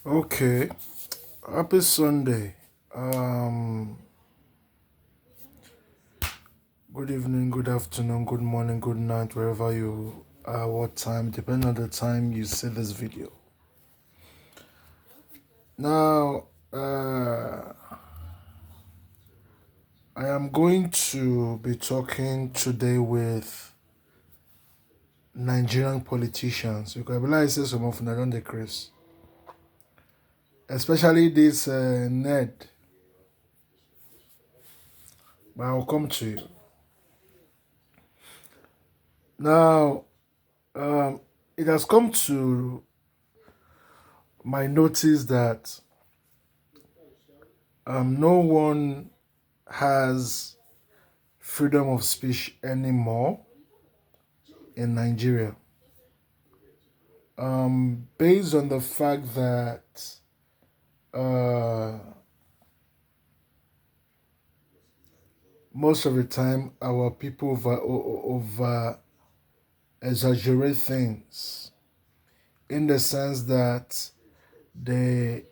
Okay, happy Sunday. Um, Good evening, good afternoon, good morning, good night, wherever you are, what time, depending on the time you see this video. Now, I am going to be talking today with Nigerian politicians because I believe I say some of them don't decrease, especially this Ned. But I'll come to you now. Um, it has come to my notice that no one has freedom of speech anymore in Nigeria. Based on the fact that uh, most of the time our people over exaggerate things in the sense that they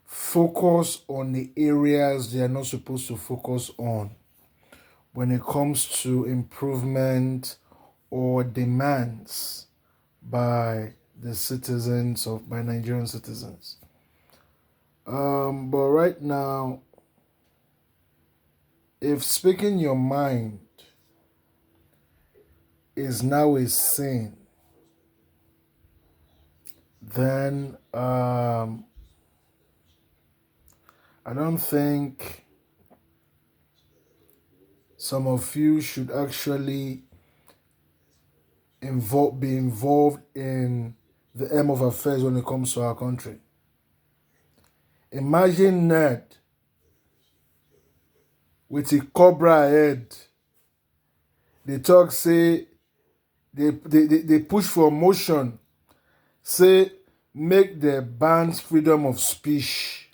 focus on the areas they are not supposed to focus on when it comes to improvement or demands by the citizens of by Nigerian citizens. But right now, if speaking your mind is now a sin, then I don't think some of you should actually be involved in the aim of affairs when it comes to our country. Imagine Ned with a cobra head. They talk, say, they push for motion, say, make the bans freedom of speech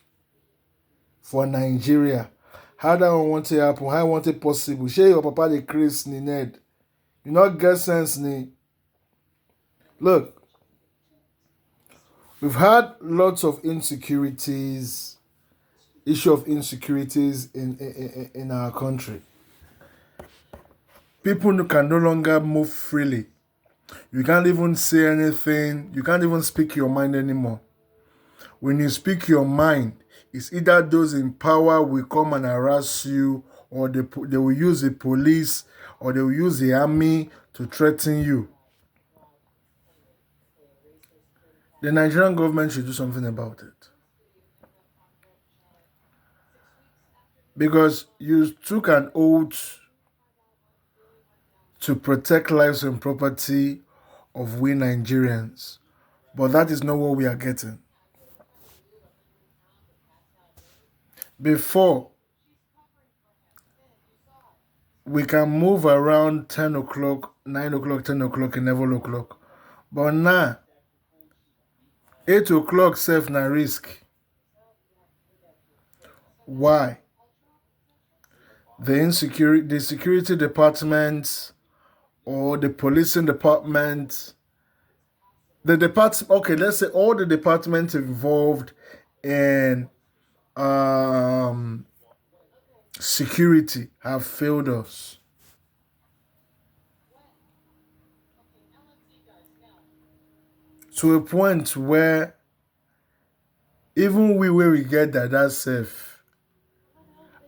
for Nigeria. How that one want to happen? How want it possible? Share your papa the Chris ni Ned. You not get sense ni. Look, we've had lots of insecurities, issue of insecurities in our country. People can no longer move freely. You can't even say anything. You can't even speak your mind anymore. When you speak your mind, it's either those in power will come and harass you, or they will use the police, or they will use the army to threaten you. The Nigerian government should do something about it. Because you took an oath to protect lives and property of we Nigerians, but that is not what we are getting. Before, we can move around 10 o'clock, 9 o'clock, 10 o'clock, and 11 o'clock. But now, 8 o'clock self na risk. Why? The security department or the policing department, okay, let's say all the departments involved in security have failed us. To a point where even where we get that safe,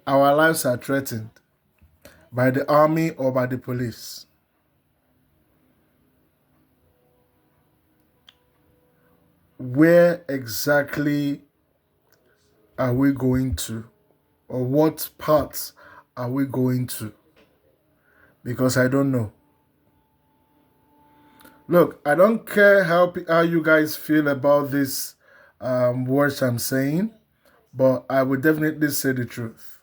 our lives are threatened by the army or by the police. Where exactly are we going to? Or what parts are we going to? Because I don't know. Look, I don't care how you guys feel about this words I'm saying, but I would definitely say the truth.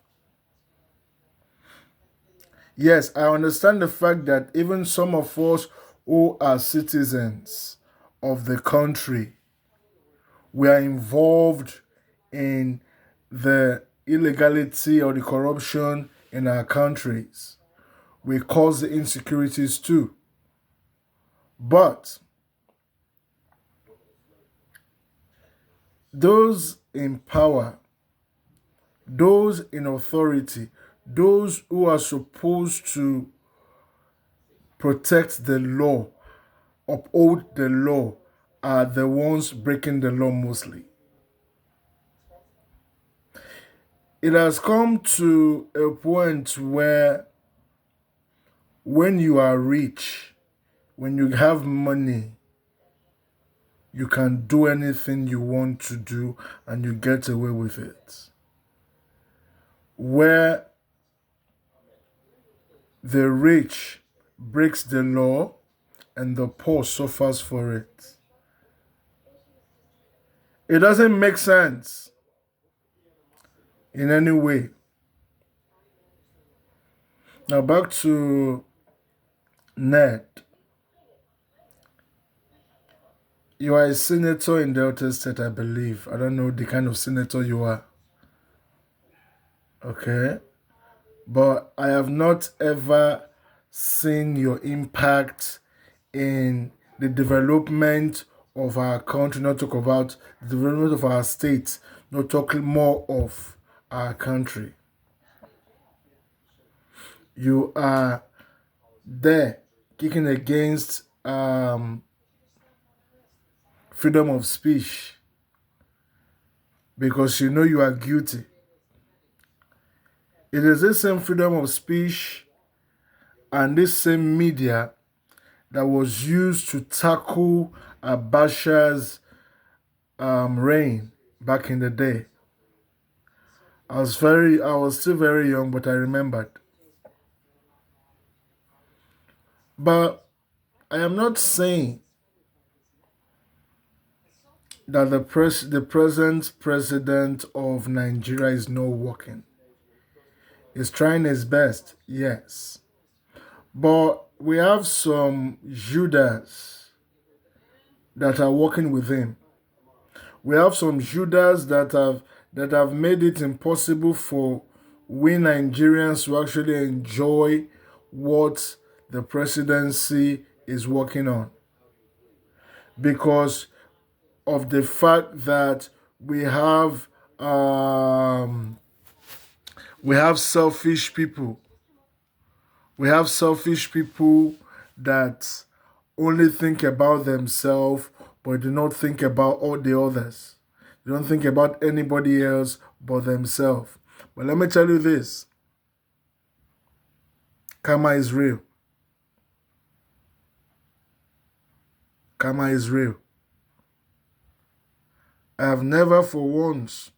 Yes, I understand the fact that even some of us who are citizens of the country, we are involved in the illegality or the corruption in our countries. We cause the insecurities too. But those in power, those in authority, those who are supposed to protect the law, uphold the law, are the ones breaking the law mostly. It has come to a point where when you are rich, when you have money, you can do anything you want to do and you get away with it. Where the rich breaks the law and the poor suffers for it. It doesn't make sense in any way. Now back to Ned. You are a senator in Delta State, I believe. I don't know the kind of senator you are. Okay. But I have not ever seen your impact in the development of our country, not talk about the development of our state, not talking more of our country. You are there kicking against freedom of speech because you know you are guilty. It is this same freedom of speech and this same media that was used to tackle Abacha's reign back in the day. I was still very young, but I remembered. But I am not saying that the present president of Nigeria is not working. He's trying his best, yes. But we have some Judas that are working with him. We have some Judas that have made it impossible for we Nigerians to actually enjoy what the presidency is working on. Because of the fact that we have selfish people. We have selfish people that only think about themselves but do not think about all the others. They don't think about anybody else but themselves. But let me tell you this. Karma is real. Karma is real. I have never for once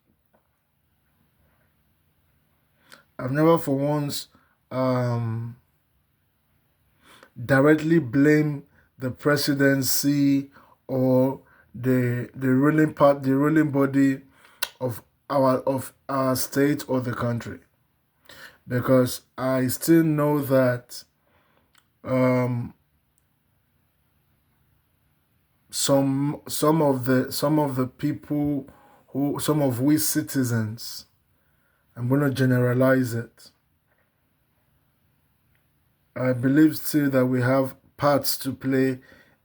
directly blame the presidency or the ruling body of our state or the country, because I still know that some of the people some of we citizens, I'm going to generalize it, I believe still that we have parts to play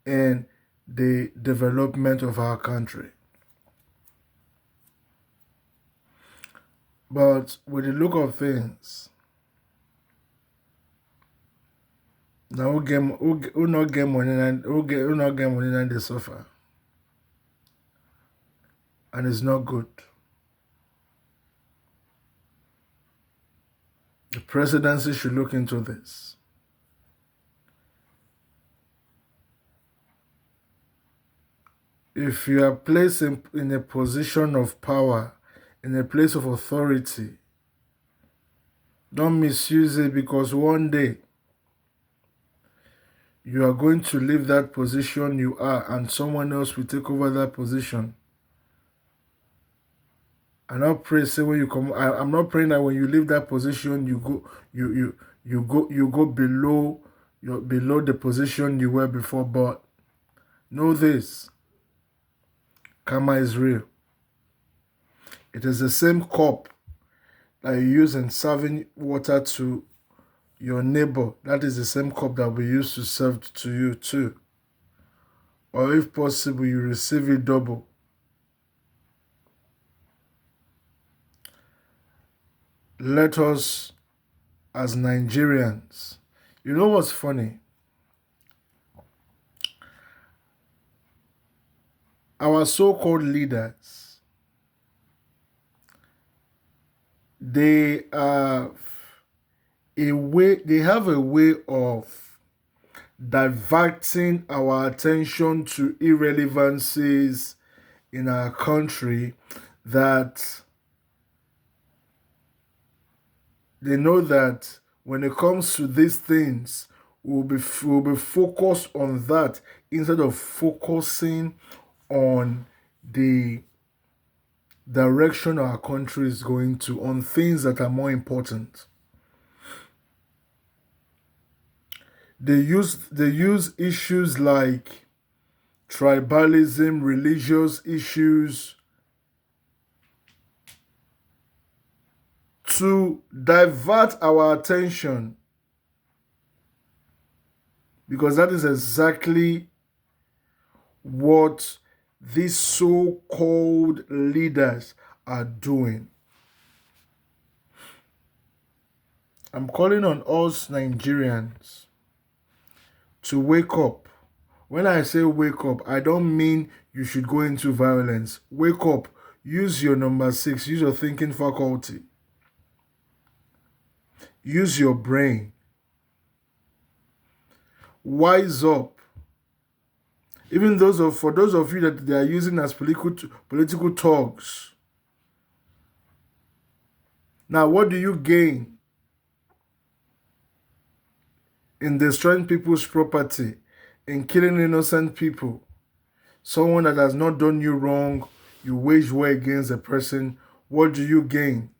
in the development of our country. But with the look of things, now who not get money and who not get money and they suffer. And it's not good. The presidency should look into this. If you are placed in a position of power, in a place of authority, don't misuse it, because one day you are going to leave that position you are and someone else will take over that position. I'm not praying say when you come. I'm not praying that when you leave that position you go below the position you were before. But know this: karma is real. It is the same cup that you use in serving water to your neighbor. That is the same cup that we use to serve to you too. Or if possible, you receive it double. let us as Nigerians, you know what's funny? Our so-called leaders, they have a way of diverting our attention to irrelevancies in our country, that they know that when it comes to these things, we'll be focused on that instead of focusing on the direction our country is going to, on things that are more important. They use issues like tribalism, religious issues, to divert our attention, because that is exactly what these so-called leaders are doing. I'm calling on us Nigerians to wake up. When I say wake up, I don't mean you should go into violence. Wake up. Use your number 6. Use your thinking faculty. Use your brain. Wise up. Even for those of you that they are using as political talks. Now, what do you gain in destroying people's property, in killing innocent people? Someone that has not done you wrong, you wage war against a person. What do you gain?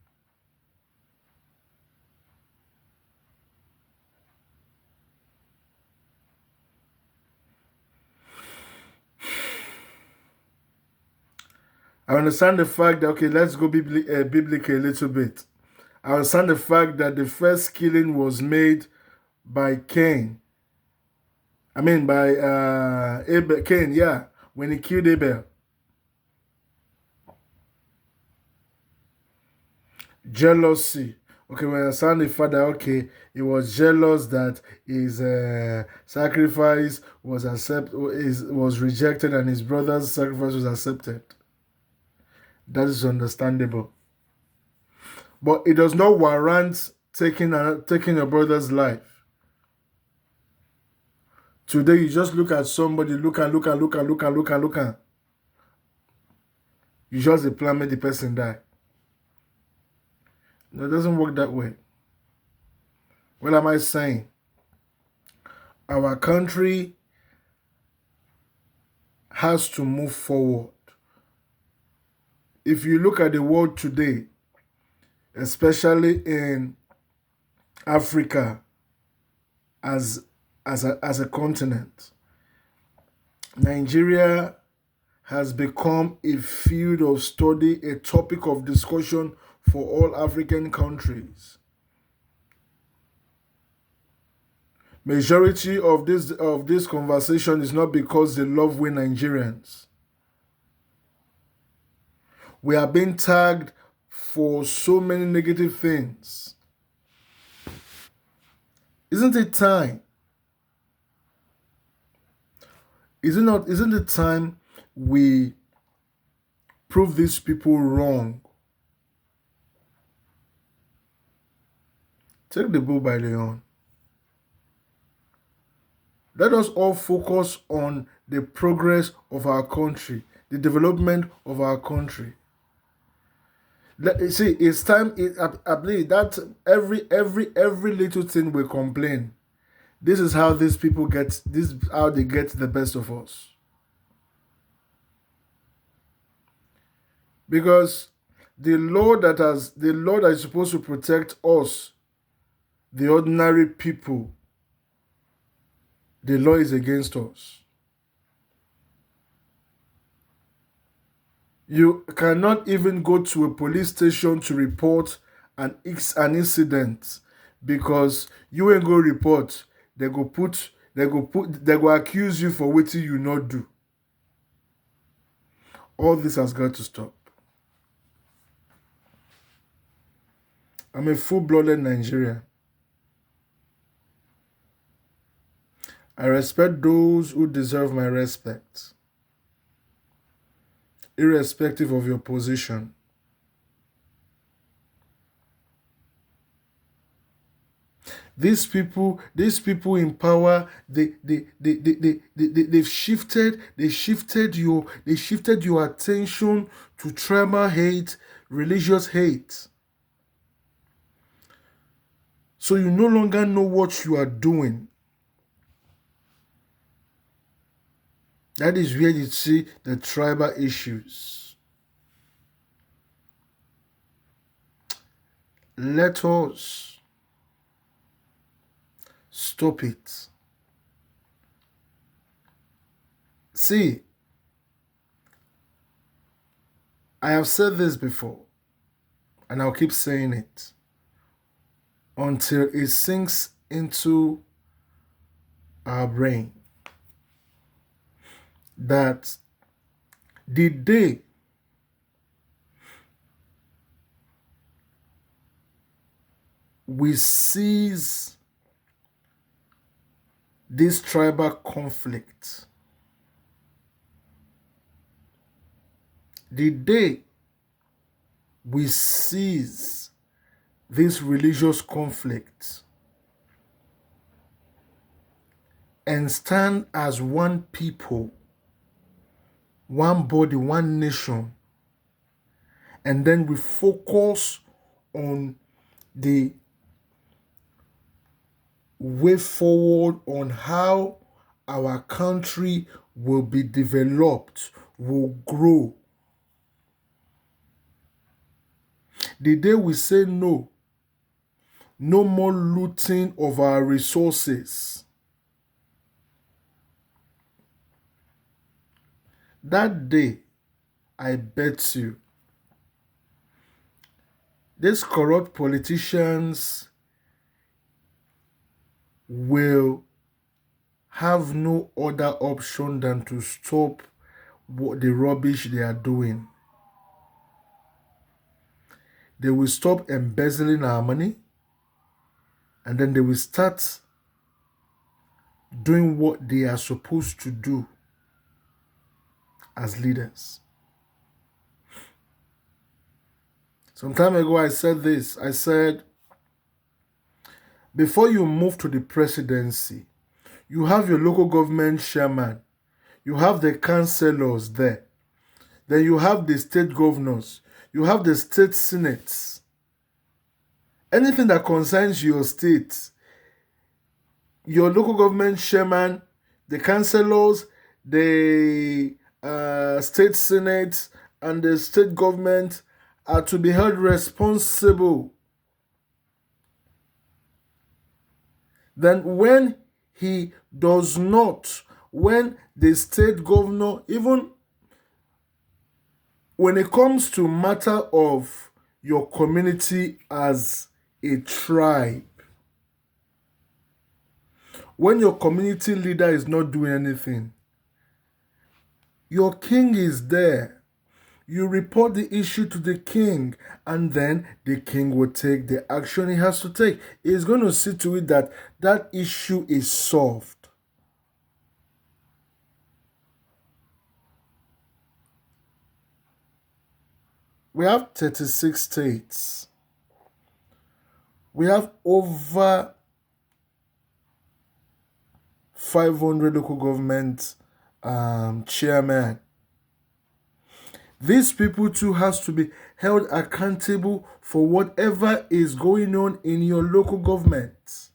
I understand the fact that, okay, let's go biblical a little bit. I understand the fact that the first killing was made by Cain. By Cain, yeah, when he killed Abel. Jealousy. Okay, when I understand the fact that, okay, he was jealous that his sacrifice was rejected and his brother's sacrifice was accepted. That is understandable. But it does not warrant taking your brother's life. Today, you just look at somebody, look and. You just plan make the person die. No, it doesn't work that way. What am I saying? Our country has to move forward. If you look at the world today, especially in Africa as a continent, Nigeria has become a field of study, a topic of discussion for all African countries. Majority of this conversation is not because they love we Nigerians. We are being tagged for so many negative things. Isn't it time? Isn't it time we prove these people wrong? Take the bull by the horn. Let us all focus on the progress of our country, the development of our country. See, it's time. I believe that every little thing we complain. This is how these people get. This is how they get the best of us. Because the law that is supposed to protect us, the ordinary people, the law is against us. You cannot even go to a police station to report an incident, because you ain't go report. They go accuse you for what you not do. All this has got to stop. I'm a full-blooded Nigerian. I respect those who deserve my respect, irrespective of your position. These people in power, they've shifted your attention to tribal hate, religious hate. So you no longer know what you are doing. That is where you see the tribal issues. Let us stop it. See, I have said this before, and I'll keep saying it until it sinks into our brain that the day we cease this tribal conflict, the day we cease this religious conflict and stand as one people, one body, one nation, and then we focus on the way forward on how our country will be developed, will grow. The day we say no more looting of our resources, that day, I bet you, these corrupt politicians will have no other option than to stop the rubbish they are doing. They will stop embezzling our money, and then they will start doing what they are supposed to do as leaders. Some time ago, I said this. I said, before you move to the presidency, you have your local government chairman, you have the councillors there, then you have the state governors, you have the state senates. Anything that concerns your state, your local government chairman, the councillors, the state senate, and the state government are to be held responsible. Then when he does not, when the state governor, even when it comes to matter of your community as a tribe, when your community leader is not doing anything, your king is there. You report the issue to the king, and then the king will take the action he has to take. He's going to see to it that that issue is solved. We have 36 states. We have over 500 local government chairmen. These people too has to be held accountable for whatever is going on in your local government.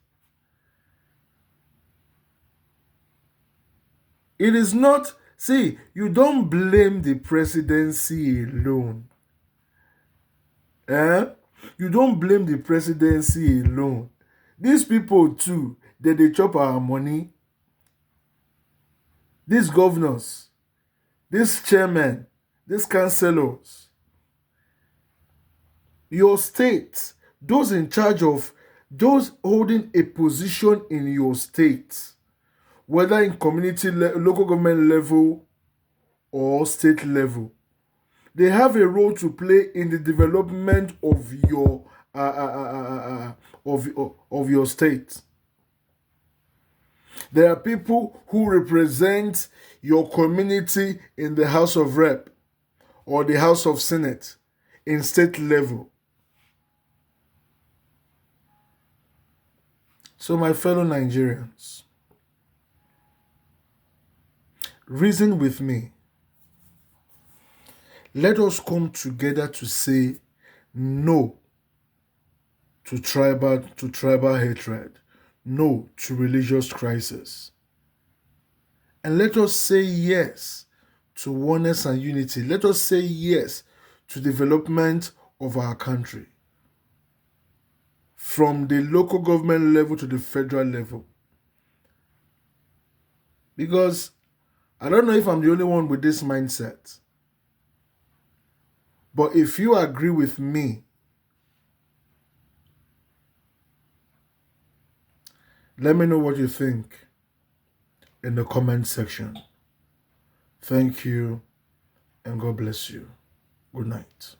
It is not, see, you don't blame the presidency alone. You don't blame the presidency alone. These people too, they chop our money. These governors, these chairmen, these councillors, your state, those in charge of, those holding a position in your state, whether in community, local government level or state level, they have a role to play in the development of your of your state. There are people who represent your community in the House of Rep or the House of Senate in state level. So, my fellow Nigerians, reason with me. Let us come together to say no to tribal hatred, no to religious crisis. And let us say yes to oneness and unity. Let us say yes to development of our country, from the local government level to the federal level. Because I don't know if I'm the only one with this mindset, but if you agree with me, let me know what you think in the comment section. Thank you, and God bless you. Good night.